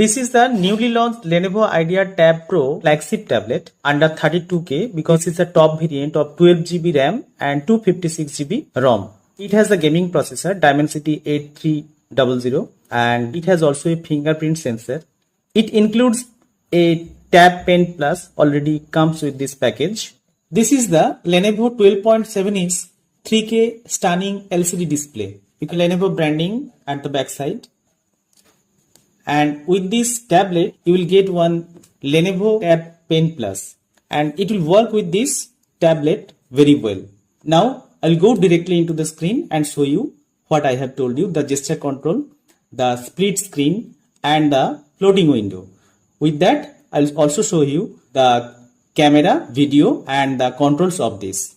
This is the newly launched Lenovo Idea Tab Pro flagship tablet under 32K because it's a top variant of 12GB RAM and 256GB ROM. It has the gaming processor Dimensity 8300 and it has also a fingerprint sensor. It includes a Tab Pen Plus, already comes with this package. This is the Lenovo 12.7-inch 3K stunning LCD display with Lenovo branding at the back side. And with this tablet, you will get one Lenovo Tab Pen Plus, and it will work with this tablet very well. Now, I'll go directly into the screen and show you what I have told you: the gesture control, the split screen, and the floating window. With that, I'll also show you the camera, video, and the controls of this.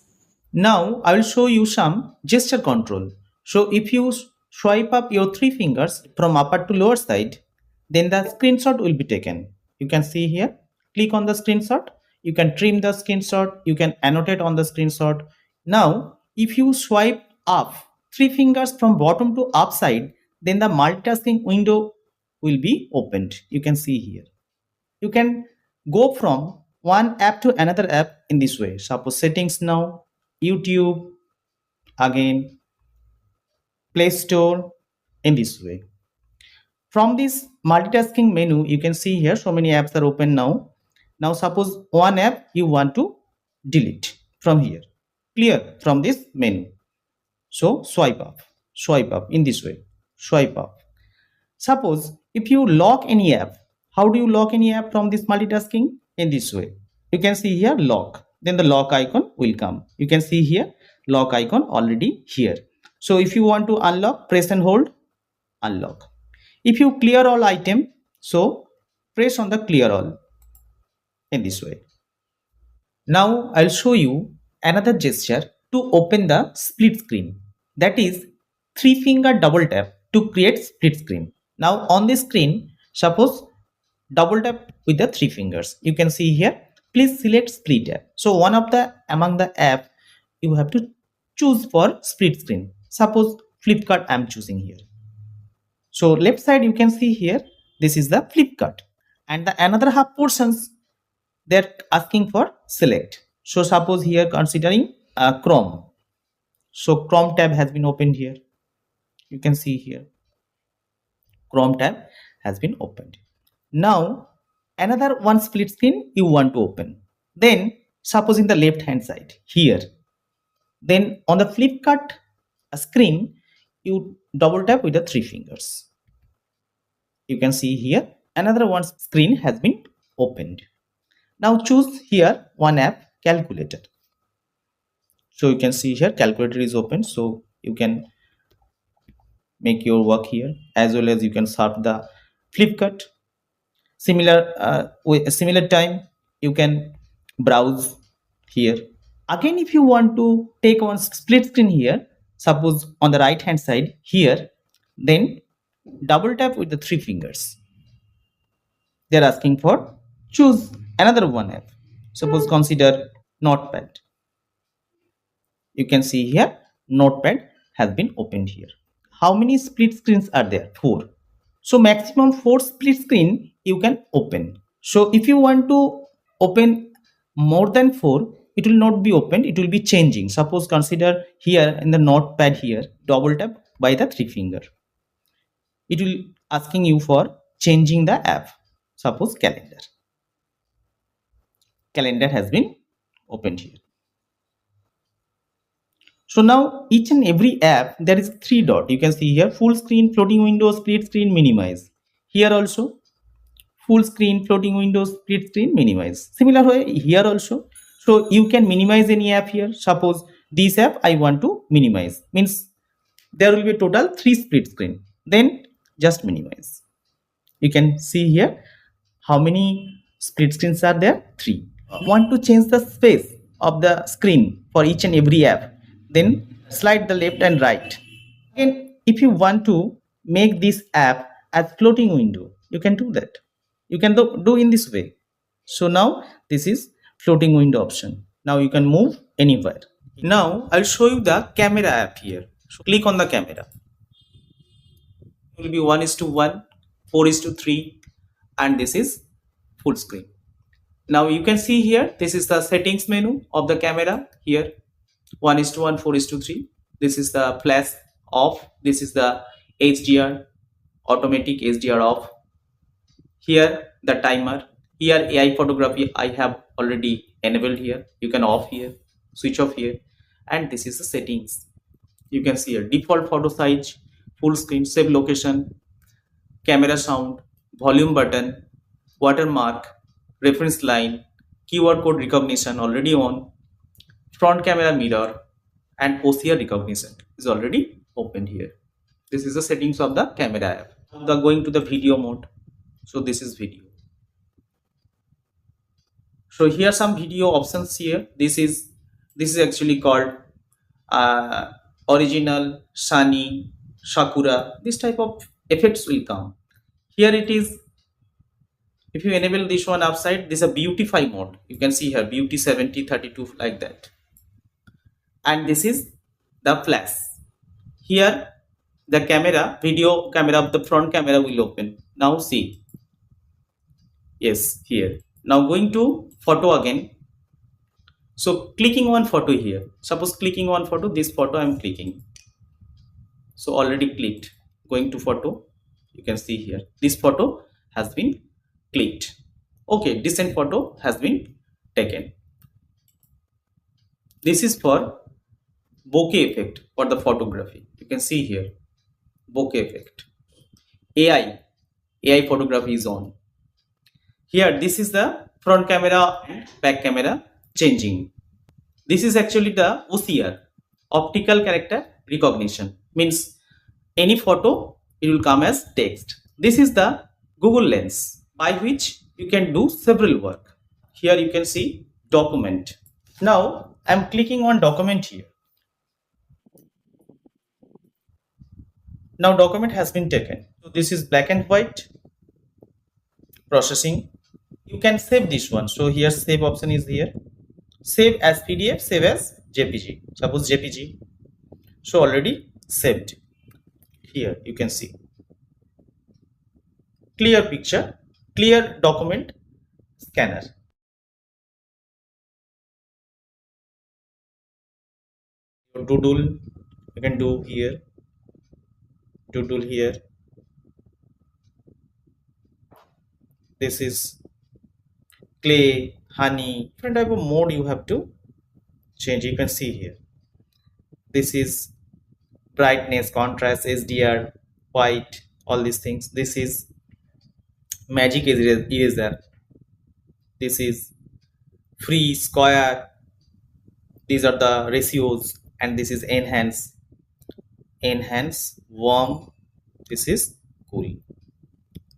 Now, I will show you some gesture control. So, if you swipe up your three fingers from upper to lower side, then the screenshot will be taken. You can see here, click on the screenshot, you can trim the screenshot, you can annotate on the screenshot. Now, if you swipe up three fingers from bottom to up side, then the multitasking window will be opened. You can see here. You can go from one app to another app in this way. Suppose settings now, YouTube, again, Play Store, in this way. From this multitasking menu, you can see here so many apps are open now. Now suppose one app you want to delete from here. Clear from this menu. So swipe up in this way. Swipe up. Suppose if you lock any app, how do you lock any app from this multitasking? In this way. You can see here lock. Then the lock icon will come. You can see here lock icon already here. So if you want to unlock, press and hold, unlock. If you clear all item, so press on the clear all in this way. Now I'll show you another gesture to open the split screen. That is 3-finger double tap to create split screen. Now on this screen, suppose double tap with the 3 fingers. You can see here, please select split app. So one of the among the app you have to choose for split screen. Suppose Flipkart I'm choosing here. So left side you can see here, this is the Flipkart, and the another half portions they're asking for select. So suppose here considering Chrome. So Chrome tab has been opened here. You can see here Chrome tab has been opened. Now another one split screen you want to open. Then suppose in the left hand side here. Then on the Flipkart screen you double tap with the 3 fingers. You can see here another one screen has been opened. Now choose here one app, calculator. So you can see here calculator is open, so you can make your work here, as well as you can surf the Flipkart. With a similar time you can browse here. Again, if you want to take one split screen here, suppose on the right hand side here, then double tap with the 3 fingers. They are asking for choose another one app. Suppose consider Notepad. You can see here Notepad has been opened here. How many split screens are there? 4. So maximum 4 split screen you can open. So if you want to open more than 4, it will not be opened, it will be changing. Suppose consider here in the Notepad here, double tap by the 3 finger. It will asking you for changing the app. Suppose calendar. Calendar has been opened here. So now each and every app there is 3 dot. You can see here full screen, floating window, split screen, minimize. Here also full screen, floating window, split screen, minimize. Similar way here also. So you can minimize any app here. Suppose this app I want to minimize. Means there will be total 3 split screen. Then just minimize. You can see here how many split screens are there? 3. Want to change the space of the screen for each and every app, then slide the left and right. Again, if you want to make this app as floating window, you can do that. You can do in this way. So now this is floating window option. Now you can move anywhere. Now I'll show you the camera app here. So click on the camera. It will be 1:1, 4:3, and this is full screen. Now you can see here, this is the settings menu of the camera here. 1:1, 4:3. This is the flash off. This is the HDR, automatic HDR off. Here the timer. Here AI photography I have already enabled here. You can off here, switch off here, and this is the settings. You can see here default photo size, full screen, save location, camera sound, volume button, watermark, reference line, QR code recognition already on, front camera mirror, and OCR recognition is already open here. This is the settings of the camera app. The going to the video mode. So this is video. So here some video options here. This is actually called uh, original, sunny, sakura. This type of effects will come. Here it is. If you enable this one upside, this is a beautify mode. You can see here beauty 70, 32 like that. And this is the flash. Here the camera, video camera of the front camera will open. Now see. Yes, here. Now going to photo again. So clicking one photo here. Suppose clicking one photo, this photo I am clicking. So already clicked. Going to photo, you can see here. This photo has been clicked. Okay, decent photo has been taken. This is for bokeh effect for the photography. You can see here bokeh effect. AI photography is on. Here this is the front camera and back camera changing. This is actually the OCR, optical character recognition, means any photo it will come as text. This is the Google Lens by which you can do several work. Here you can see document. Now I am clicking on document here. Now document has been taken. So this is black and white processing. You can save this one. So here save option is here. Save as PDF, save as JPG. Suppose JPG. So already saved. Here you can see clear picture, clear document scanner. Your doodle you can do here. Doodle here. This is clay, honey, different type of mode you have to change. You can see here. This is brightness, contrast, HDR, white, all these things. This is magic eraser. This is free, square. These are the ratios, and this is enhance, warm. This is cool.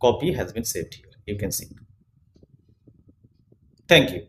Copy has been saved here. You can see. Thank you.